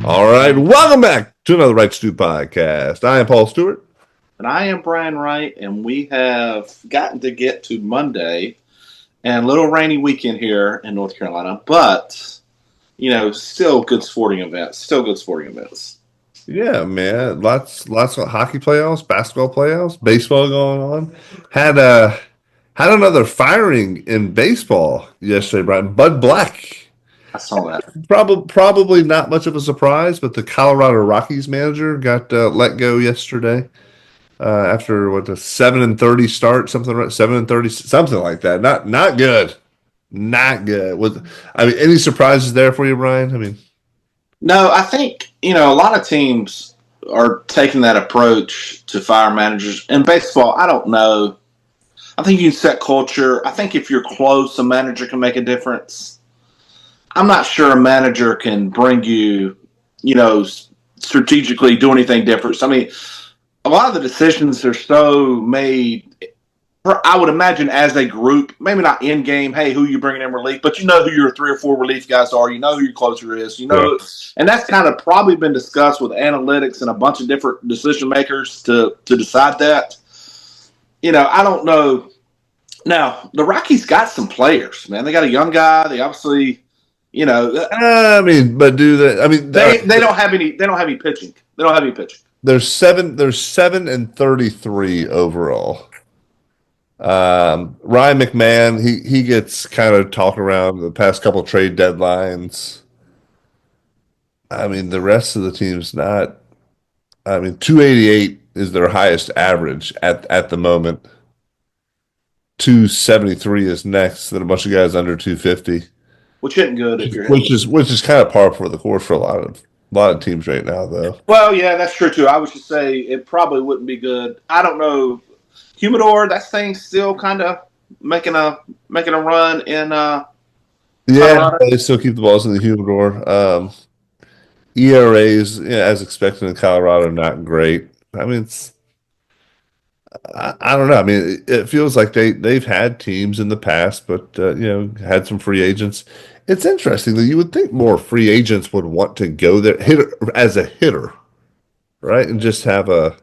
All right, welcome back to another Wright Stew podcast. I am Paul Stewart. And I am Brian Wright, and we have gotten to get to Monday and a little rainy weekend here in North Carolina, but, still good sporting events. Yeah, man. Lots of hockey playoffs, basketball playoffs, baseball going on. Had another firing in baseball yesterday, Brian. Bud Black. I saw that. Probably not much of a surprise, but the Colorado Rockies manager got let go yesterday after a 7-30 start, something 7-30, something like that. Not good, not good. Any surprises there for you, Brian? No, I think a lot of teams are taking that approach to fire managers. In baseball, I don't know. I think you can set culture. I think if you're close, a manager can make a difference. I'm not sure a manager can bring you, strategically do anything different. So, a lot of the decisions are so made, I would imagine, as a group, maybe not in game, hey, who you bringing in relief, but you know who your 3 or 4 relief guys are, you know who your closer is, Yeah. And that's kind of probably been discussed with analytics and a bunch of different decision makers to decide that. I don't know. Now, the Rockies got some players, man. They got a young guy. They obviously, but do that? They don't have any. They don't have any pitching. They don't have any pitching. There's 7-33 overall. Ryan McMahon, he gets kind of talked around the past couple trade deadlines. The rest of the team's not. 288 is their highest average at the moment. 273 is next. Then a bunch of guys under 250, which isn't good if you're which is kind of par for the course for a lot of teams right now, though. Well, yeah, that's true too. I would just say it probably wouldn't be good. I don't know. Humidor, that thing's still kind of making a run in. Yeah, they still keep the balls in the humidor. ERAs, as expected in Colorado, not great. I don't know. It feels like they've had teams in the past, but had some free agents. It's interesting that you would think more free agents would want to go there as a hitter, right, and just have a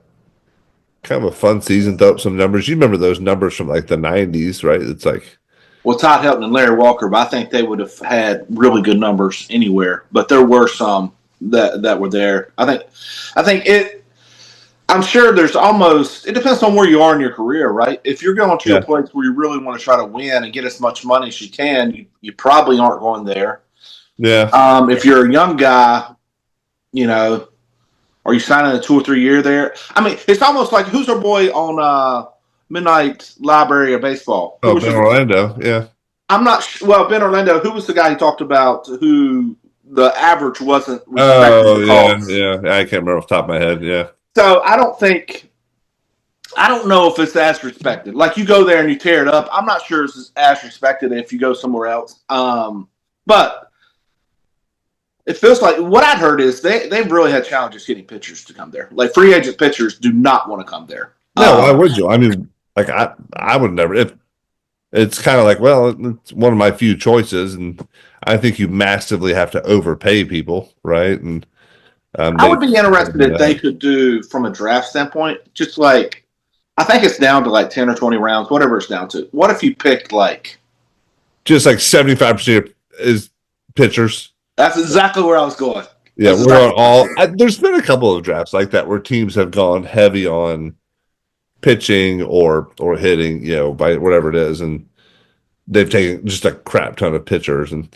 kind of a fun season, throw up some numbers. You remember those numbers from like the '90s, right? It's like, well, Todd Helton and Larry Walker, but I think they would have had really good numbers anywhere. But there were some that were there. I think it. I'm sure there's almost, it depends on where you are in your career, right? If you're going to a place where you really want to try to win and get as much money as you can, you probably aren't going there. Yeah. If you're a young guy, are you signing a 2 or 3 year there? It's almost like, who's our boy on Midnight Library of Baseball? Ben Orlando, yeah. I'm not well, Ben Orlando, who was the guy he talked about who the average wasn't respected? Oh, yeah. I can't remember off the top of my head, yeah. So I don't know if it's as respected. Like, you go there and you tear it up. I'm not sure it's as respected if you go somewhere else. But it feels like what I'd heard is they've really had challenges getting pitchers to come there. Like, free agent pitchers do not want to come there. No, why would you? I would never. It's kind of like, well, it's one of my few choices, and I think you massively have to overpay people, right? And I would be interested if they could do, from a draft standpoint, just like, I think it's down to like 10 or 20 rounds, whatever it's down to. What if you picked just like 75% is pitchers? That's exactly where I was going. Yeah, we're on all. There's been a couple of drafts like that where teams have gone heavy on pitching or hitting, by whatever it is, and they've taken just a crap ton of pitchers, and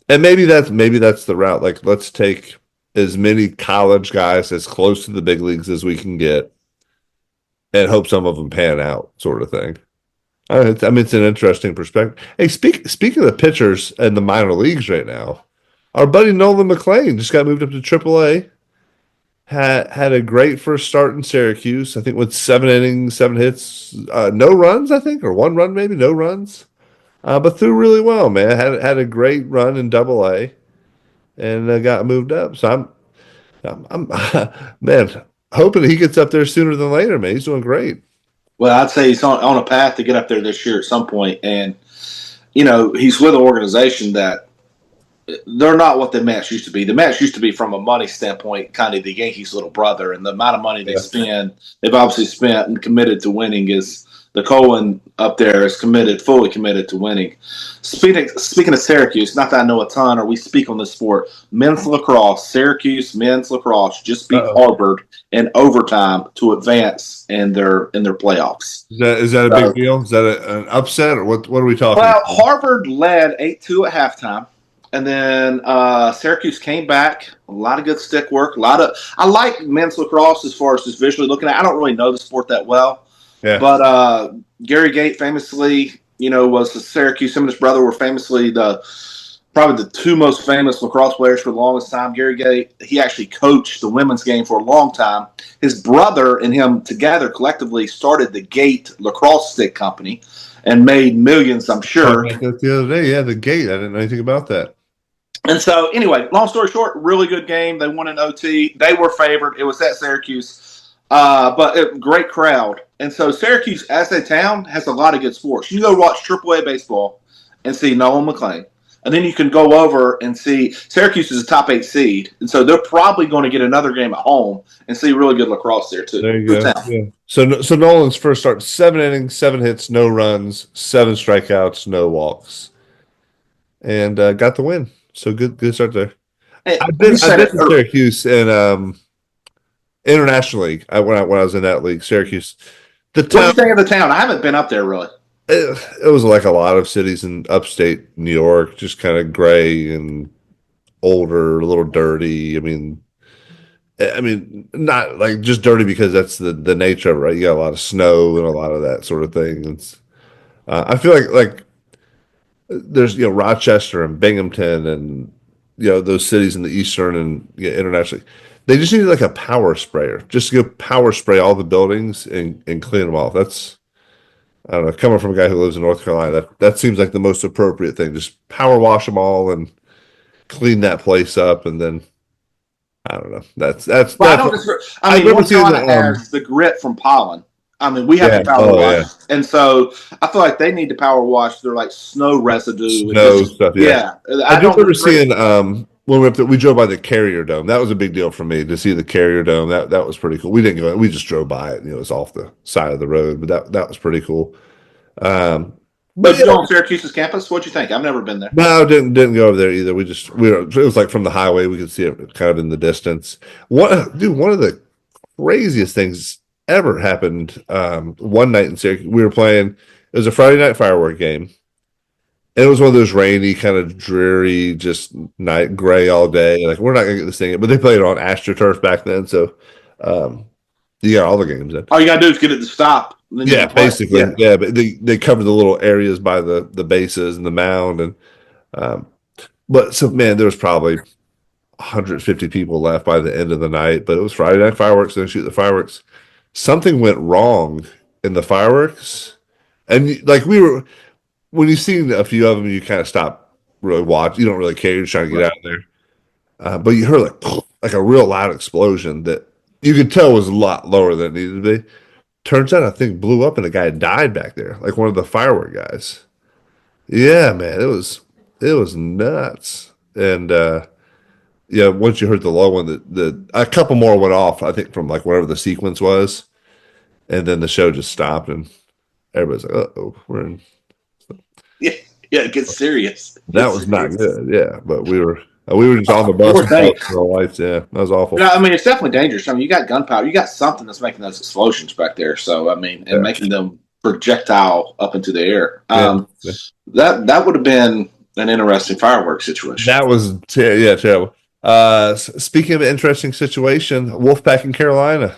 maybe that's the route. Like, let's take as many college guys as close to the big leagues as we can get and hope some of them pan out, sort of thing. It's an interesting perspective. Hey, speaking of pitchers in the minor leagues right now, our buddy Nolan McLean just got moved up to AAA. Had a great first start in Syracuse. I think with 7 innings, 7 hits, no runs, I think, or 1 run maybe, no runs. But threw really well, man. Had a great run in AA. And got moved up. So I'm man, hoping he gets up there sooner than later, man. He's doing great. Well, I'd say he's on a path to get up there this year at some point. And, he's with an organization that they're not what the Mets used to be. The Mets used to be, from a money standpoint, kind of the Yankees' little brother, and the amount of money they Yeah. spend, they've obviously spent and committed to winning. Is the Cohen up there is committed, fully committed to winning. Speaking of Syracuse, not that I know a ton or we speak on this sport, men's lacrosse, Syracuse men's lacrosse just beat Uh-oh. Harvard in overtime to advance in their playoffs. Is that a big deal? Is that an upset, or what are we talking Well, about? Harvard led 8-2 at halftime. And then Syracuse came back. A lot of good stick work. I like men's lacrosse as far as just visually looking at it. I don't really know the sport that well. Yeah. But Gary Gait famously, was the Syracuse. Him and his brother were famously probably the two most famous lacrosse players for the longest time. Gary Gait, he actually coached the women's game for a long time. His brother and him together collectively started the Gait Lacrosse Stick Company and made millions, I'm sure. Talking about that the other day. Yeah, the gate. I didn't know anything about that. And so, anyway, long story short, really good game. They won in OT. They were favored. It was at Syracuse, but great crowd. And so, Syracuse, as a town, has a lot of good sports. You can go watch AAA baseball and see Nolan McLean. And then you can go over and see Syracuse is a top 8 seed. And so, they're probably going to get another game at home and see really good lacrosse there, too. There you Good go. town. Yeah. So Nolan's first start: 7 innings, 7 hits, no runs, 7 strikeouts, no walks, and got the win. So good start there. Hey, I've you been said it. to Syracuse in International League. When I was in that league, Syracuse. The What do town you think of the town? I haven't been up there really. it was like a lot of cities in upstate New York, just kind of gray and older, a little dirty. I mean, not like just dirty because that's the nature of it, right? You got a lot of snow and a lot of that sort of thing. I feel like there's Rochester and Binghamton and those cities in the eastern and internationally. They just need like a power sprayer, just to go power spray all the buildings and clean them off. That's I don't know. Coming from a guy who lives in North Carolina, that seems like the most appropriate thing. Just power wash them all and clean that place up, and then I don't know. Well, I That's don't what, disagree. I've never North seen Carolina the has the grit from pollen. We have yeah, to power oh wash, yeah, and so I feel like they need to power wash their like snow residue and snow just stuff. Yeah, yeah. I I do don't remember disagree. seeing when we drove by the Carrier Dome. That was a big deal for me to see the Carrier Dome. That was pretty cool. We didn't go. We just drove by it. It was off the side of the road, but that was pretty cool. Um, So but did you yeah, go on Syracuse's campus? What'd you think? I've never been there. no, didn't go over there either. It was like from the highway. We could see it kind of in the distance. One of the craziest things ever happened one night in Syracuse. We were playing. It was a Friday night firework game. And it was one of those rainy, kind of dreary, just night gray all day. Like we're not gonna get this thing, but they played it on AstroTurf back then, so um, you got all the games in. All you gotta do is get it to stop, and then you Yeah, can play. basically, Yeah, yeah. But they covered the little areas by the bases and the mound, and um, but so man, there was probably 150 people left by the end of the night. But it was Friday night fireworks. They shoot the fireworks. Something went wrong in the fireworks, and like we were when you've seen a few of them, you kind of stop really watch. You don't really care. You're just trying to get right. out of there. But you heard like a real loud explosion that you could tell was a lot lower than it needed to be. Turns out, I think blew up and a guy died back there, like one of the firework guys. Yeah, man, it was nuts. And yeah, once you heard the low one, the a couple more went off. I think from like whatever the sequence was, and then the show just stopped, and everybody's like, "Uh oh, we're in." Yeah, yeah. It gets serious. It That gets was not serious. good. Yeah, but we were just on the bus Poor and thing. our lights. Yeah, that was awful. No, it's definitely dangerous. You got gunpowder. You got something that's making those explosions back there. So, and Yeah, making them projectile up into the air. yeah. Yeah. That would have been an interesting fireworks situation. That was yeah, terrible. Speaking of an interesting situation, Wolfpack in Carolina,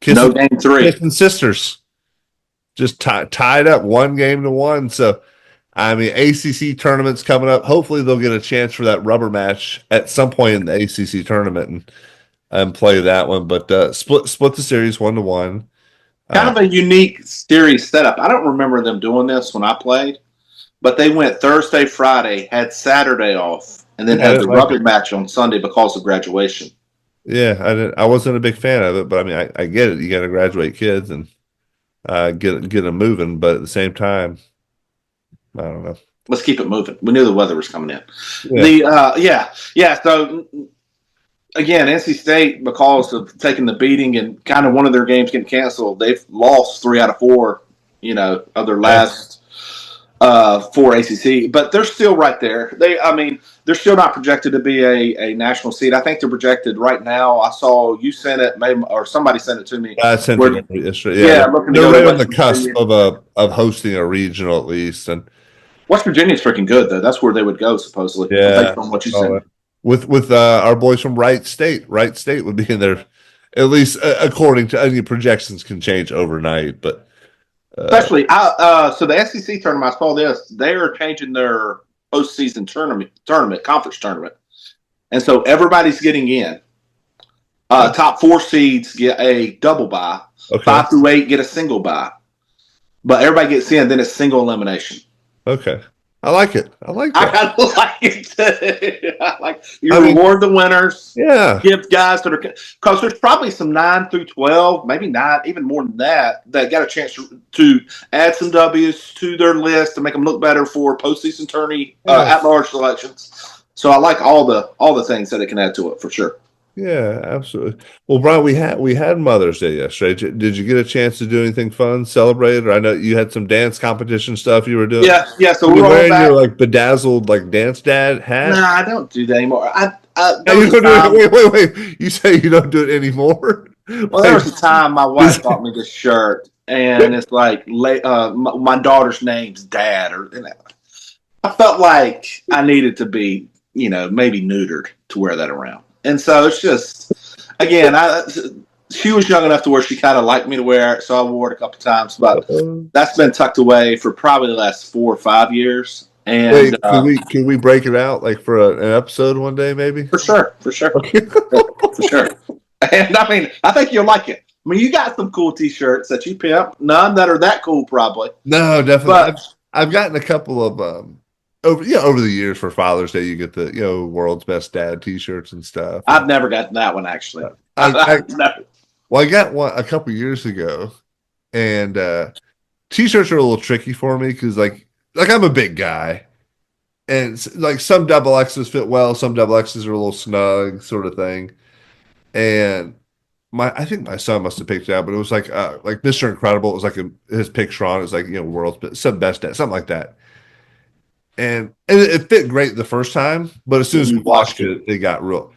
No kissing, game 3. kissing sisters, just tied up 1-1. So, I mean, ACC tournament's coming up. Hopefully, they'll get a chance for that rubber match at some point in the ACC tournament and play that one. But split the series 1-1. Kind of a unique series setup. I don't remember them doing this when I played, but they went Thursday, Friday, had Saturday off, and then Yeah, I had the didn't like rubber it. match on Sunday because of graduation. Yeah, I wasn't a big fan of it, but I mean, I get it. You got to graduate kids and get them moving, but at the same time, I don't know. let's keep it moving. We knew the weather was coming in. Yeah. Yeah. So again, NC State, because of taking the beating and kind of one of their games getting canceled, they've lost 3 out of 4. Of their last 4 ACC, but they're still right there. They're still not projected to be a national seed. I think they're projected right now. I saw you sent it, maybe, or somebody sent it to me. I sent Where, it yesterday. yeah, Yeah, looking to they're go to right on West the cusp Virginia. of hosting a regional at least, and West Virginia's freaking good though. That's where they would go supposedly, yeah, based on what you sent oh, me. with our boys from Wright State. Wright State would be in there, at least according to any projections can change overnight, but Especially, so the SEC tournament. I saw this. They are changing their postseason conference tournament, and so everybody's getting in. Top 4 seeds get a double bye. okay, 5 through 8 get a single bye. But everybody gets in, then it's single elimination. okay, I like it. I like I that. kind of like it. Reward the winners. Yeah, Give guys that are, because there's probably some 9 through 12, maybe 9, even more than that got a chance to add some W's to their list to make them look better for postseason tourney at-large selections. So I like all the things that it can add to it for sure. yeah, absolutely. Well, Brian, we had Mother's Day yesterday. Did you get a chance to do anything fun, celebrate it? Or I know you had some dance competition stuff you were doing. Yeah. So Were you we're all wearing back. your like bedazzled like dance dad hat? Nah, I don't do that anymore. Hey, you don't do it, wait. You say you don't do it anymore? Well, there was a time my wife bought me this shirt, and it's like my daughter's name's Dad, I felt like I needed to be, maybe neutered to wear that around, and so it's just, again, she was young enough to where she kind of liked me to wear it, so I wore it a couple times, but that's been tucked away for probably the last 4 or 5 years. And Wait, can we break it out like for an episode one day, maybe? for sure, Okay. for sure. And I think you'll like it. I mean, you got some cool T-shirts that you pimp. None that are that cool, probably. No, definitely. But I've gotten a couple of over the years for Father's Day. You get the world's best dad T-shirts and stuff. I've never gotten that one actually. Well, I got one a couple years ago, and T-shirts are a little tricky for me because like I'm a big guy, and like some double X's fit well, some double X's are a little snug, sort of thing. And I think my son must have picked it out, but it was like Mr. Incredible. It was like his picture on it. It was like world's some best dad, something like that. And it fit great the first time, but as soon as we watched it, it got real.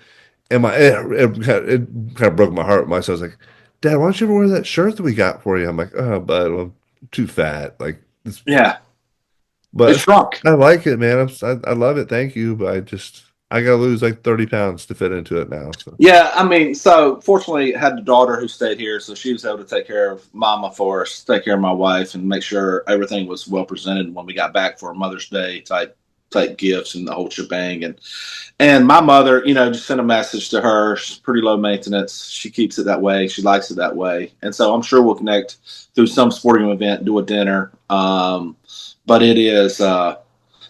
And it kind of broke my heart. My son's like, "Dad, why don't you ever wear that shirt that we got for you?" I'm like, "Oh, but I'm too fat." Like, but it's shrunk. I like it, man. I love it. Thank you, but I gotta lose like 30 pounds to fit into it now. So. Yeah, I mean, so fortunately, I had a daughter who stayed here, so she was able to take care of Mama for us, take care of my wife, and make sure everything was well presented when we got back for Mother's Day type gifts and the whole shebang. And my mother, just sent a message to her. She's pretty low maintenance. She keeps it that way. She likes it that way. And so I'm sure we'll connect through some sporting event, do a dinner. But it is,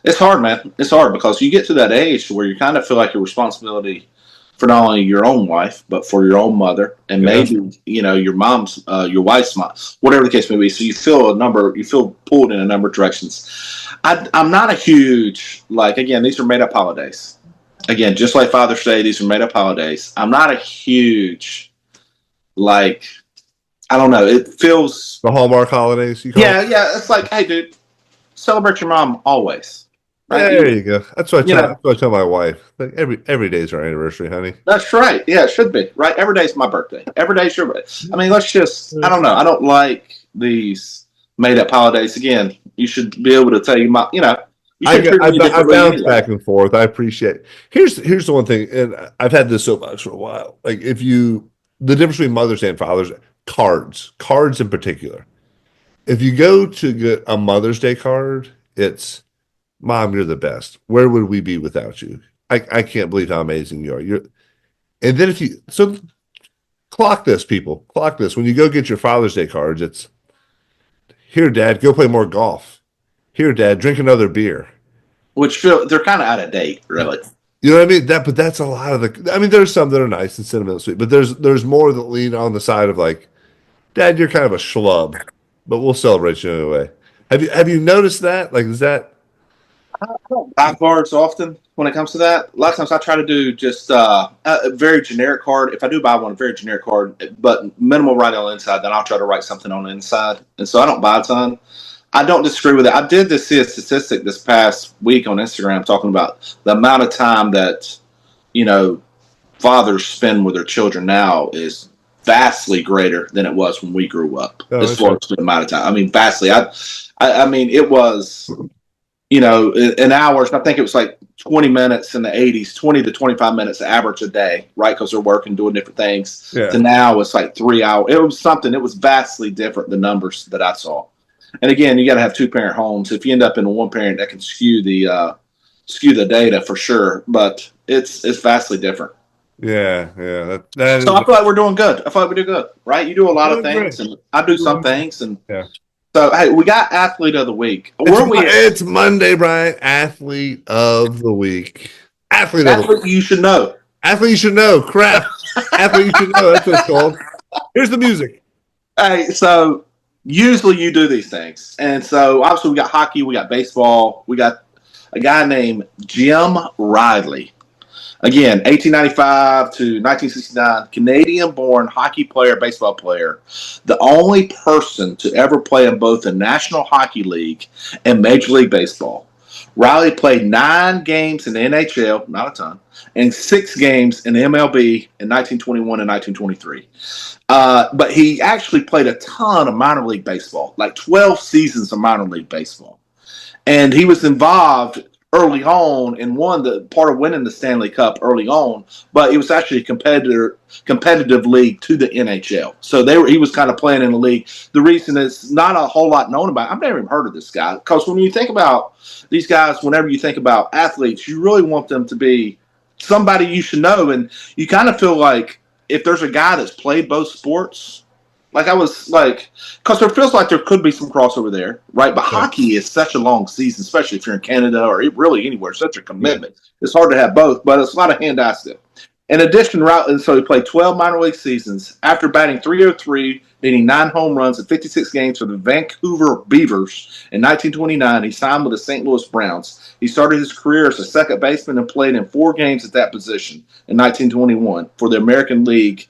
it's hard, man. It's hard because you get to that age where you kind of feel like your responsibility for not only your own wife, but for your own mother, and maybe, your mom's, your wife's mom, whatever the case may be. So you feel pulled in a number of directions. I'm not a huge, again, these are made up holidays. Again, just like Father's Day, these are made up holidays. I'm not a huge, I don't know. It feels the Hallmark holidays. Yeah. It's like, hey, dude, celebrate your mom always. Right? Yeah, there you go. That's what I tell my wife. Like every day is our anniversary, honey. That's right. Yeah, it should be. Right? Every day's my birthday. Every day's your birthday. I mean, let's just, I don't know. I don't like these made up holidays. Again, you should be able to tell you I bounce back and forth. I appreciate it. Here's the one thing, and I've had this soapbox for a while. Like the difference between Mother's Day and Father's Day, cards in particular. If you go to get a Mother's Day card, it's Mom, you're the best. Where would we be without you? I can't believe how amazing you are. And then clock this, people. Clock this. When you go get your Father's Day cards, it's here, Dad, go play more golf. Here, Dad, drink another beer. Which they're kind of out of date, really. You know what I mean? But that's a lot of there's some that are nice and sentimental sweet, but there's more that lean on the side of like, Dad, you're kind of a schlub, but we'll celebrate you anyway. Have you noticed that? Like, is that? I don't buy cards often when it comes to that. A lot of times I try to do just a very generic card. If I do buy one, a very generic card, but minimal writing on the inside, then I'll try to write something on the inside. And so I don't buy a ton. I don't disagree with it. I did just see a statistic this past week on Instagram talking about the amount of time that, you know, fathers spend with their children now is vastly greater than it was when we grew up. Oh, As far okay. as the amount of time, I mean, vastly. I mean, it was, you know, in hours. I think it was like 20 minutes in the 80s, 20 to 25 minutes average a day, right? Because they're working, doing different things. Yeah. To now, it's like 3 hours. It was something. It was vastly different. The numbers that I saw. And again, you got to have two parent homes. If you end up in a one parent, that can skew the data for sure. But it's vastly different. Yeah. Yeah. That So is I feel like we're doing good. I feel like we do good, right? You do a lot of doing great. things, and I do some Doing great. things, and Yeah. so hey, we got athlete of the week. It's Where are we at? it's Monday, Brian. Athlete of the week. Athlete of the week. Athlete you should know. Athlete you should know. Crap. Athlete you should know. That's what it's called. Here's the music. Hey, so usually you do these things, and so obviously we got hockey, we got baseball, we got a guy named Jim Riley. Again, 1895 to 1969, Canadian-born hockey player, baseball player, the only person to ever play in both the National Hockey League and Major League Baseball. Riley played 9 games in the NHL, not a ton, and 6 games in the MLB in 1921 and 1923. But he actually played a ton of minor league baseball, like 12 seasons of minor league baseball. And he was involved early on and won the part of winning the Stanley Cup early on, but it was actually a competitive league to the NHL. So he was kind of playing in the league. The reason is not a whole lot known about. I've never even heard of this guy, because when you think about these guys, whenever you think about athletes, you really want them to be somebody you should know, and you kind of feel like if there's a guy that's played both sports. Like I was like, because there feels like there could be some crossover there, right? But Yeah. hockey is such a long season, especially if you're in Canada or really anywhere. Such a Yeah. commitment. It's hard to have both, but it's a lot of hand-eye stuff. In addition, so he played 12 minor league seasons. After batting .303, hitting 9 home runs in 56 games for the Vancouver Beavers in 1929, he signed with the St. Louis Browns. He started his career as a second baseman and played in 4 games at that position in 1921 for the American League,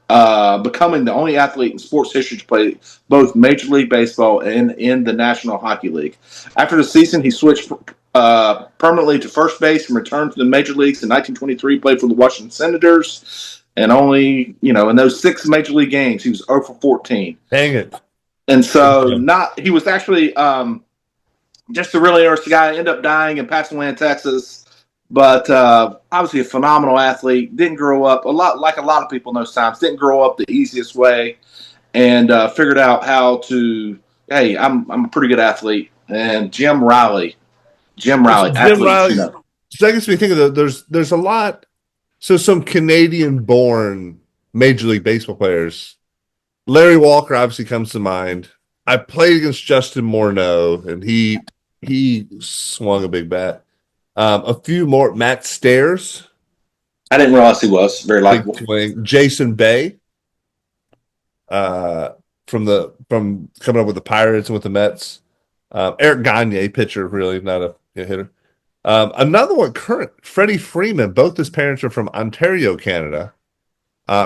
becoming the only athlete in sports history to play both Major League Baseball and in the National Hockey League. After the season, he switched permanently to first base and returned to the major leagues in 1923. Played for the Washington Senators, and only in those 6 major league games, he was 0 for 14. Dang it. And so, he was actually just a really interesting guy. Ended up dying and passing away in Texas. But obviously a phenomenal athlete. Didn't grow up a lot of people in those times. Didn't grow up the easiest way, and figured out how to. Hey, I'm a pretty good athlete. And Jim Riley, Jim athlete. Riley. So that gets me thinking. There's a lot. So some Canadian-born Major League Baseball players. Larry Walker obviously comes to mind. I played against Justin Morneau, and he swung a big bat. A few more. Matt Stairs. I didn't realize he was very likable. Jason Bay. From coming up with the Pirates and with the Mets. Eric Gagne, pitcher, really not a hitter. Another one, current Freddie Freeman. Both his parents are from Ontario, Canada.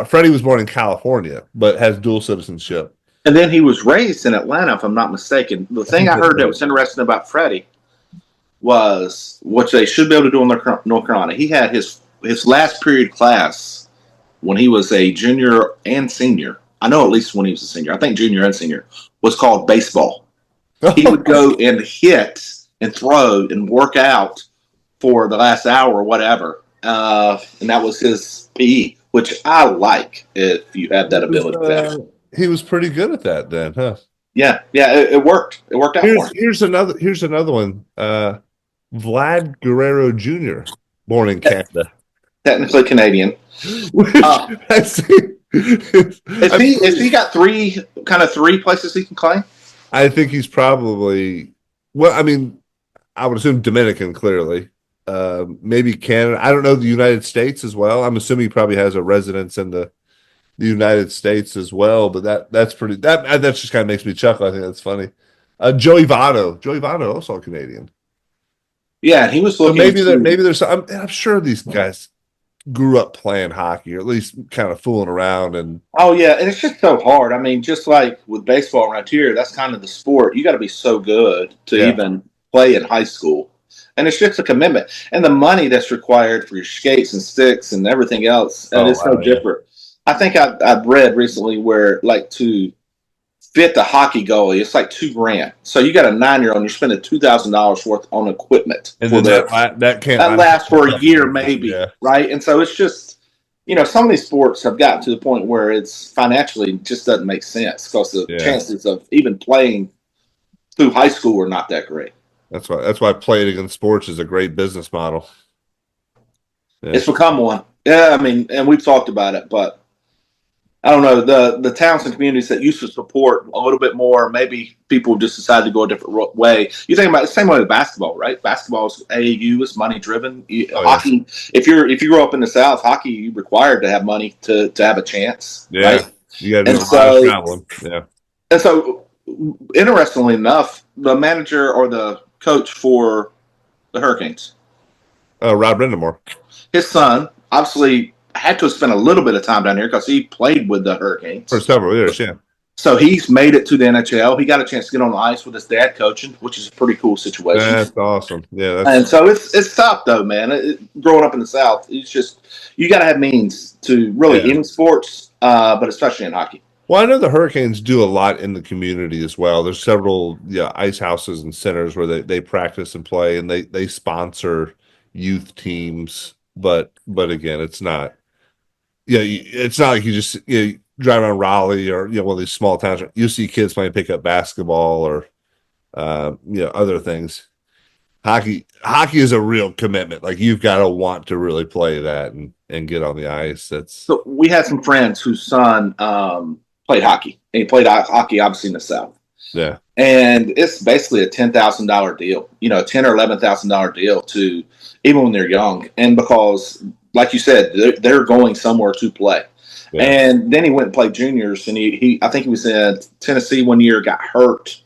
Freddie was born in California, but has dual citizenship. And then he was raised in Atlanta, if I'm not mistaken. The thing I heard that was interesting about Freddie was what they should be able to do in North Carolina. He had his last period class when he was a junior and senior. I know at least when he was a senior. I think junior and senior was called baseball. He would go and hit and throw and work out for the last hour or whatever. And that was his PE, which I like if you have that ability. He was pretty good at that then, huh? Yeah, it worked. It worked out for him. Here's another one. Vlad Guerrero Jr., born in Canada. Technically Canadian. Has he got three places he can claim? I think he's probably, well, I mean, I would assume Dominican, clearly. Maybe Canada. I don't know, the United States as well. I'm assuming he probably has a residence in the United States as well, but that's pretty, that just kind of makes me chuckle. I think that's funny. Joey Votto also a Canadian. Yeah, and he was So looking maybe to. there's I'm sure these guys grew up playing hockey, or at least kind of fooling around. And Oh yeah, and it's just so hard. I mean, just like with baseball around here, that's kind of the sport. You got to be so good to yeah, even play in high school, and it's just a commitment. And the money that's required for your skates and sticks and everything else, and oh it's so wow, yeah, different. I think I've read recently where like to fit the hockey goalie, it's like $2,000. So you got a 9-year-old, and you're spending $2,000 worth on equipment and for then their that can't that last lasts for a for a couple year, years. maybe, Yeah, right? And so it's just, some of these sports have gotten to the point where it's financially just doesn't make sense because the yeah. chances of even playing through high school are not that great. That's why playing against sports is a great business model. Yeah, It's become one. Yeah, I mean, and we've talked about it, but I don't know, the towns and communities that used to support a little bit more. Maybe people just decided to go a different way. You think about it, the same way with basketball, right? Basketball is AAU, is money driven. oh yeah, Hockey, if you grow up in the South, hockey you required to have money to have a chance, right? yeah. You got to And do a lot of so traveling. Yeah, and so, interestingly enough, the manager or the coach for the Hurricanes, Rod Brindamore his son, obviously had to spend a little bit of time down here because he played with the for Hurricanes. several years. Yeah, So he's made it to the NHL. He got a chance to get on the ice with his dad coaching, which is a pretty cool situation. that's awesome. Yeah, And that's so it's tough though, man. Growing up in the South, it's just you got to have means to really yeah. in sports, but especially in hockey. Well, I know the Hurricanes do a lot in the community as well. There's several ice houses and centers where they practice and play, and they sponsor youth teams. But again, it's not it's not like you just drive around Raleigh or one of these small towns. You see kids playing pickup basketball or other things. Hockey is a real commitment. Like you've got to want to really play that and get on the ice. That's So we had some friends whose son played hockey, and he played hockey obviously in the South. yeah, And it's basically a $10,000 deal, $10,000 or $11,000 deal to even when they're young, and because, like you said, they're going somewhere to play. yeah. And then he went and played juniors, and he I think he was in Tennessee one year, got hurt,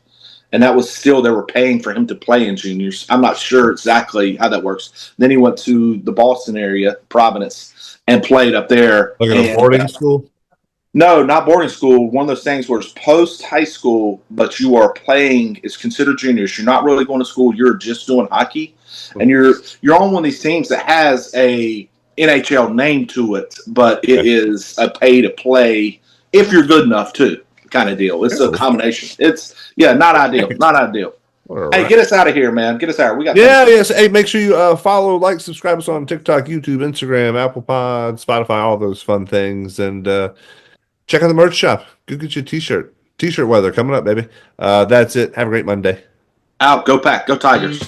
and that was still they were paying for him to play in juniors. I'm not sure exactly how that works. Then he went to the Boston area, Providence, and played up there. Like at a And boarding school. no, not boarding school. One of those things where it's post high school, but you are playing. It's considered juniors. You're not really going to school. You're just doing hockey, and you're on one of these teams that has a NHL name to it, but it is a pay to play if you're good enough to kind of deal. It's a combination. It's not ideal. Not ideal. Hey, get us out of here, man. Get us out. We got Yes. Hey, make sure you follow, like, subscribe us on TikTok, YouTube, Instagram, Apple Pod, Spotify, all those fun things, and check out the merch shop. Go get you a t-shirt. T-shirt weather coming up, baby. That's it. Have a great Monday. out. Go Pack. Go Tigers.